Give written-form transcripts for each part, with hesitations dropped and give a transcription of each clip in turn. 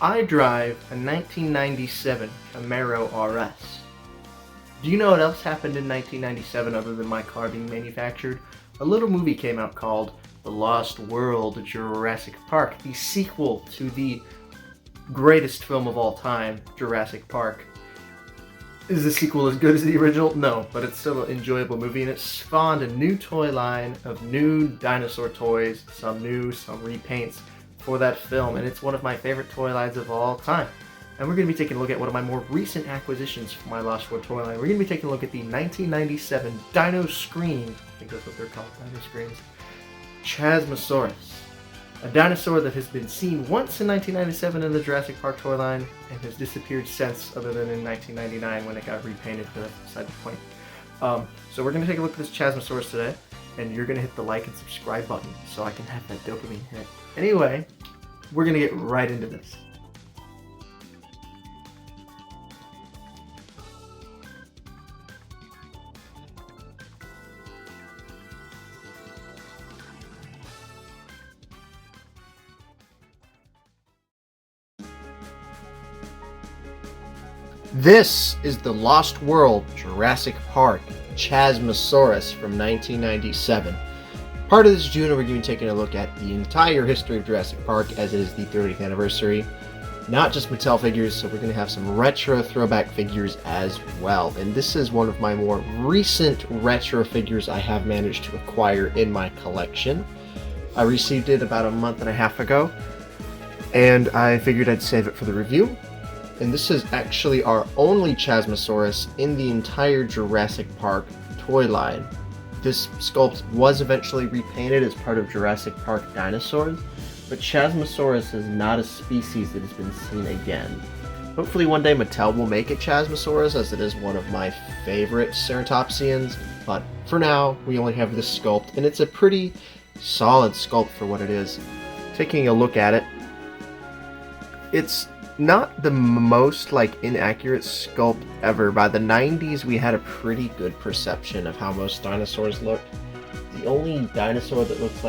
I drive a 1997 Camaro RS. Do you know what else happened in 1997 other than my car being manufactured? A little movie came out called The Lost World Jurassic Park, the sequel to the greatest film of all time, Jurassic Park. Is the sequel as good as the original? No, but it's still an enjoyable movie, and it spawned a new toy line of new dinosaur toys, some new, some repaints for that film, and it's one of my favorite toy lines of all time. And we're going to be taking a look at one of my more recent acquisitions for my Lost World toy line. We're going to be taking a look at the 1997 Dino Scream, I think that's what they're called, Dino Screams, Chasmosaurus. A dinosaur that has been seen once in 1997 in the Jurassic Park toy line and has disappeared since, other than in 1999 when it got repainted, but that's beside the point. So we're going to take a look at this Chasmosaurus today, and you're going to hit the like and subscribe button so I can have that dopamine hit. Anyway, we're going to get right into this. This is the Lost World Jurassic Park Chasmosaurus from 1997. Part of this June, we're going to be taking a look at the entire history of Jurassic Park as it is the 30th anniversary. Not just Mattel figures, so we're going to have some retro throwback figures as well. And this is one of my more recent retro figures I have managed to acquire in my collection. I received it about a month and a half ago, and I figured I'd save it for the review. And this is actually our only Chasmosaurus in the entire Jurassic Park toy line. This sculpt was eventually repainted as part of Jurassic Park dinosaurs, but Chasmosaurus is not a species that has been seen again. Hopefully one day Mattel will make a Chasmosaurus, as it is one of my favorite ceratopsians, but for now we only have this sculpt, and it's a pretty solid sculpt for what it is. Taking a look at it, it's not the most inaccurate sculpt ever. By the 90s we had a pretty good perception of how most dinosaurs looked. The only dinosaur that looks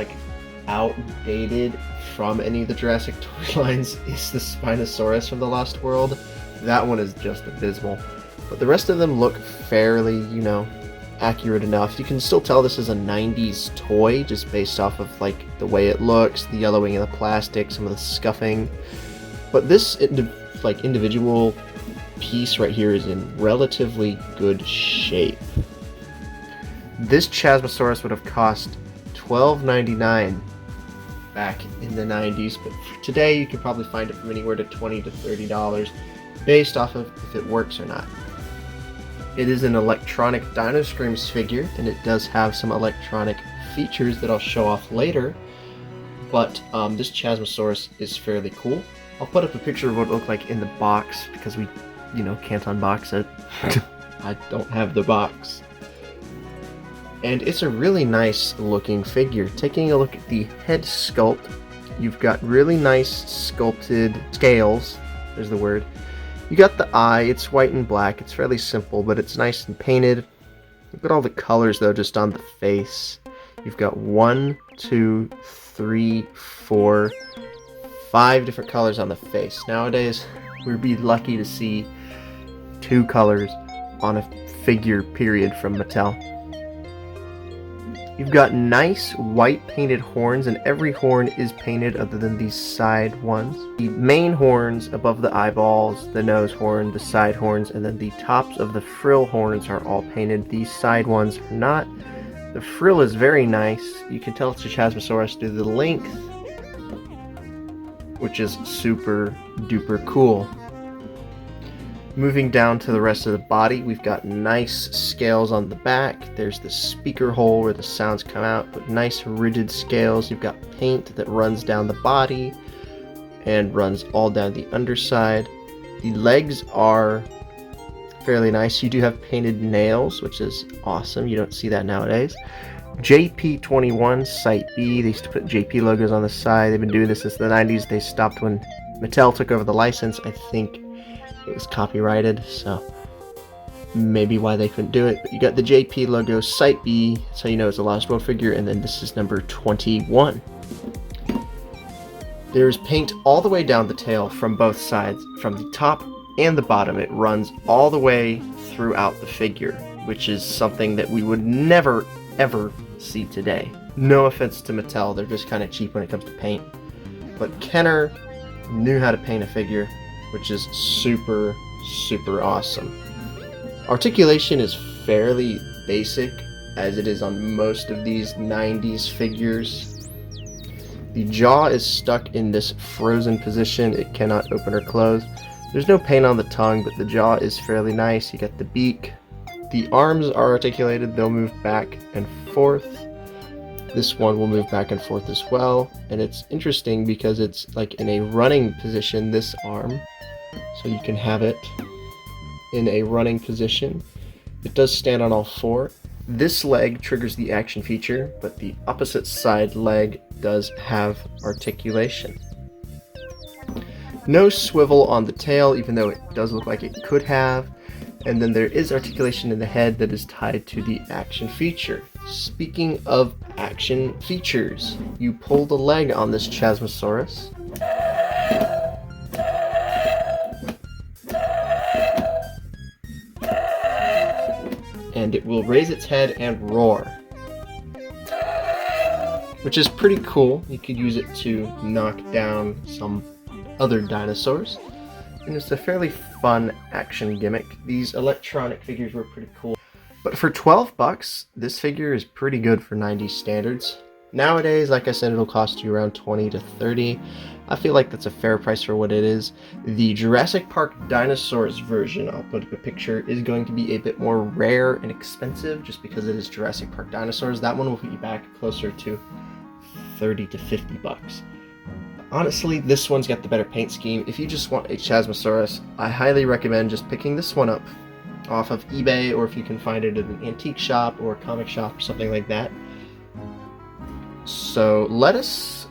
outdated from any of the Jurassic toy lines is the Spinosaurus from the Lost World. That one is just abysmal. But the rest of them look fairly, accurate enough. You can still tell this is a 90s toy just based off of the way it looks, the yellowing of the plastic, some of the scuffing. But this individual piece right here is in relatively good shape. This Chasmosaurus would have cost $12.99 back in the 90s, but for today you can probably find it from anywhere to $20 to $30 based off of if it works or not. It is an electronic Dino Screams figure, and it does have some electronic features that I'll show off later, but this Chasmosaurus is fairly cool. I'll put up a picture of what it looked like in the box because we, can't unbox it. I don't have the box. And it's a really nice looking figure. Taking a look at the head sculpt, you've got really nice sculpted scales. There's the word. You got the eye. It's white and black. It's fairly simple, but it's nice and painted. Look at all the colors though just on the face. You've got 1, 2, 3, 4, 5 different colors on the face. Nowadays, we'd be lucky to see 2 colors on a figure, period, from Mattel. You've got nice white painted horns, and every horn is painted other than these side ones. The main horns above the eyeballs, the nose horn, the side horns, and then the tops of the frill horns are all painted. These side ones are not. The frill is very nice. You can tell it's a Chasmosaurus through the length, which is super duper cool. Moving down to the rest of the body, we've got nice scales on the back. There's the speaker hole where the sounds come out, but nice rigid scales. You've got paint that runs down the body and runs all down the underside. The legs are fairly nice. You do have painted nails, which is awesome. You don't see that nowadays. JP21 Site B. They used to put JP logos on the side. They've been doing this since the 90s. They stopped when Mattel took over the license. I think it was copyrighted, so maybe why they couldn't do it. But you got the JP logo, Site B. That's how you know it's a Lost World figure. And then this is number 21. There is paint all the way down the tail from both sides, from the top and the bottom. It runs all the way throughout the figure, which is something that we would never, ever see today. No offense to Mattel, they're just kind of cheap when it comes to paint. But Kenner knew how to paint a figure, which is super, super awesome. Articulation is fairly basic, as it is on most of these 90s figures. The jaw is stuck in this frozen position. It cannot open or close. There's no paint on the tongue, but the jaw is fairly nice. You get the beak. The arms are articulated. They'll move back and forth. This one will move back and forth as well. And it's interesting because it's like in a running position, this arm. So you can have it in a running position. It does stand on all four. This leg triggers the action feature, but the opposite side leg does have articulation. No swivel on the tail, even though it does look like it could have. And then there is articulation in the head that is tied to the action feature. Speaking of action features, you pull the leg on this Chasmosaurus. And it will raise its head and roar, which is pretty cool. You could use it to knock down some other dinosaurs, and it's a fairly fun action gimmick. These electronic figures were pretty cool, but for $12, this figure is pretty good for 90s standards. Nowadays, like I said, it'll cost you around $20 to $30. I feel like that's a fair price for what it is. The Jurassic Park Dinosaurs version, I'll put up a picture, is going to be a bit more rare and expensive just because it is Jurassic Park Dinosaurs. That one will put you back closer to $30 to $50. Honestly, this one's got the better paint scheme. If you just want a Chasmosaurus, I highly recommend just picking this one up off of eBay, or if you can find it at an antique shop or a comic shop or something like that. So let us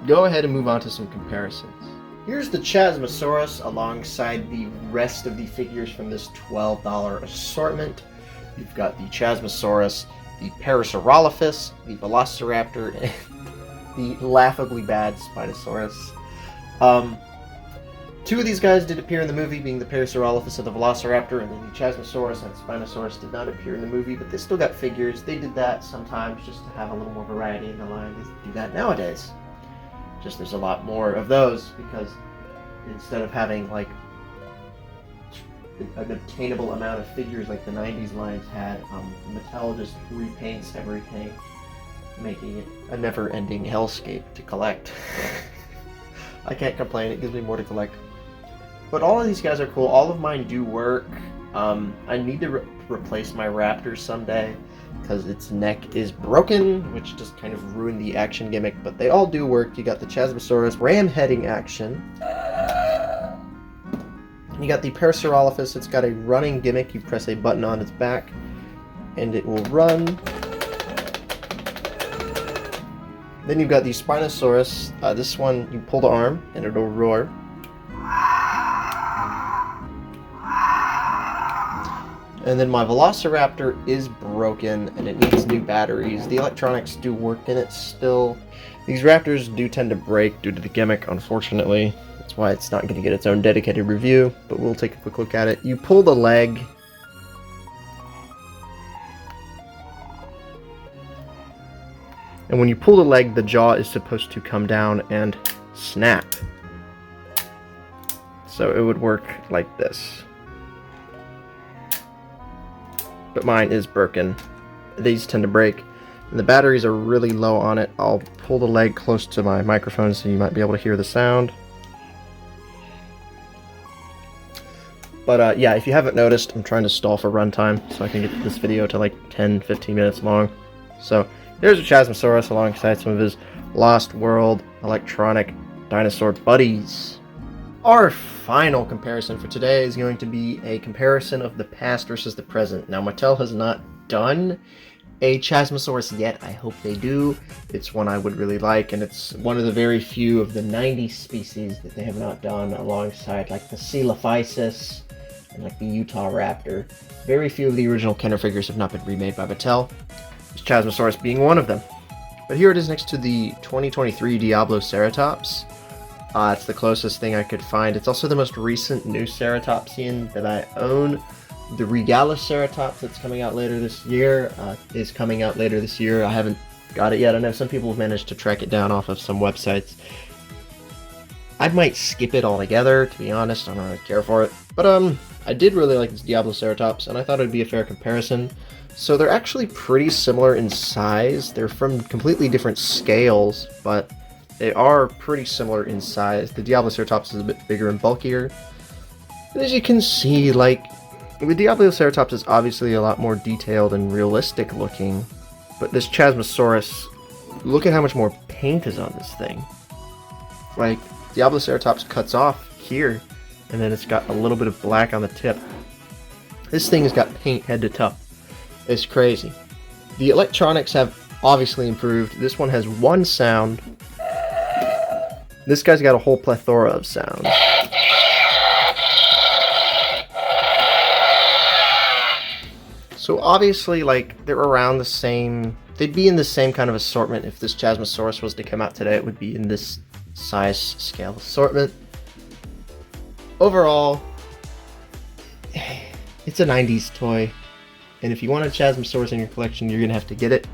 go ahead and move on to some comparisons. Here's the Chasmosaurus alongside the rest of the figures from this $12 assortment. You've got the Chasmosaurus, the Parasaurolophus, the Velociraptor, and the laughably bad Spinosaurus. Two of these guys did appear in the movie, being the Parasaurolophus and the Velociraptor, and then the Chasmosaurus and Spinosaurus did not appear in the movie, but they still got figures. They did that sometimes just to have a little more variety in the line. They do that nowadays. Just there's a lot more of those, because instead of having like an obtainable amount of figures like the 90s lines had, Mattel just repaints everything, making it a never-ending hellscape to collect. I can't complain, it gives me more to collect. But all of these guys are cool. All of mine do work. I need to replace my Raptor someday because its neck is broken, which just kind of ruined the action gimmick, but they all do work. You got the Chasmosaurus ram-heading action. You got the Parasaurolophus. It's got a running gimmick. You press a button on its back and it will run. Then you've got the Spinosaurus. This one, you pull the arm and it'll roar. And then my Velociraptor is broken and it needs new batteries. The electronics do work in it still. These Raptors do tend to break due to the gimmick, unfortunately. That's why it's not going to get its own dedicated review, but we'll take a quick look at it. You pull the leg. And when you pull the leg, the jaw is supposed to come down and snap. So it would work like this. But mine is broken. These tend to break. And the batteries are really low on it. I'll pull the leg close to my microphone so you might be able to hear the sound. But yeah, if you haven't noticed, I'm trying to stall for runtime so I can get this video to like 10-15 minutes long. So there's a Chasmosaurus alongside some of his Lost World electronic dinosaur buddies. Our final comparison for today is going to be a comparison of the past versus the present. Now, Mattel has not done a Chasmosaurus yet. I hope they do. It's one I would really like, and it's one of the very few of the 90s species that they have not done, alongside like the Coelophysis and like the Utah Raptor. Very few of the original Kenner figures have not been remade by Mattel, this Chasmosaurus being one of them. But here it is next to the 2023 Diabloceratops. It's the closest thing I could find. It's also the most recent new ceratopsian that I own. The Regaliceratops that's coming out later this year is coming out later this year. I haven't got it yet. I know some people have managed to track it down off of some websites. I might skip it altogether, to be honest. I don't really care for it. But I did really like this Diabloceratops, and I thought it would be a fair comparison. So they're actually pretty similar in size. They're from completely different scales, but they are pretty similar in size. The Diabloceratops is a bit bigger and bulkier. And as you can see, like, the Diabloceratops is obviously a lot more detailed and realistic looking, but this Chasmosaurus, look at how much more paint is on this thing. Like, Diabloceratops cuts off here, and then it's got a little bit of black on the tip. This thing has got paint head to toe. It's crazy. The electronics have obviously improved. This one has one sound. This guy's got a whole plethora of sounds. So obviously, like, they're around the same, they'd be in the same kind of assortment. If this Chasmosaurus was to come out today, it would be in this size scale assortment. Overall, it's a 90s toy, and if you want a Chasmosaurus in your collection, you're gonna have to get it.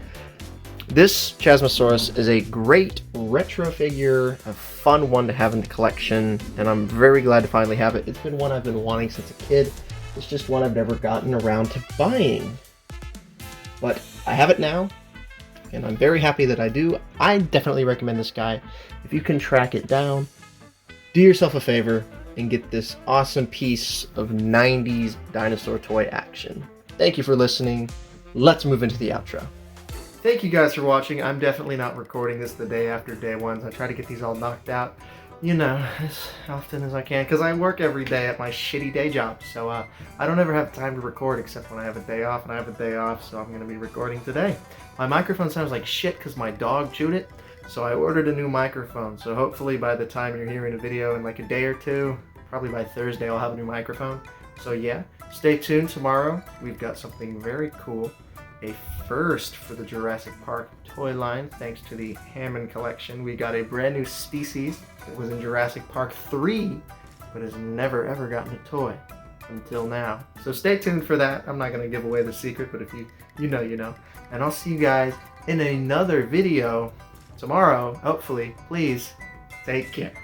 This Chasmosaurus is a great retro figure, a fun one to have in the collection, and I'm very glad to finally have it. It's been one I've been wanting since a kid. It's just one I've never gotten around to buying. But I have it now, and I'm very happy that I do. I definitely recommend this guy. If you can track it down, do yourself a favor and get this awesome piece of 90s dinosaur toy action. Thank you for listening. Let's move into the outro. Thank you guys for watching. I'm definitely not recording this the day after day ones. I try to get these all knocked out, you know, as often as I can, because I work every day at my shitty day job, so I don't ever have time to record except when I have a day off, and I have a day off, so I'm going to be recording today. My microphone sounds like shit because my dog chewed it, so I ordered a new microphone, so hopefully by the time you're hearing a video in like a day or two, probably by Thursday, I'll have a new microphone. So yeah, stay tuned tomorrow. We've got something very cool. A first for the Jurassic Park toy line, thanks to the Hammond collection. We got a brand new species that was in Jurassic Park 3, but has never ever gotten a toy until now. So stay tuned for that. I'm not going to give away the secret, but if you know, you know. And I'll see you guys in another video tomorrow, hopefully. Please, take care.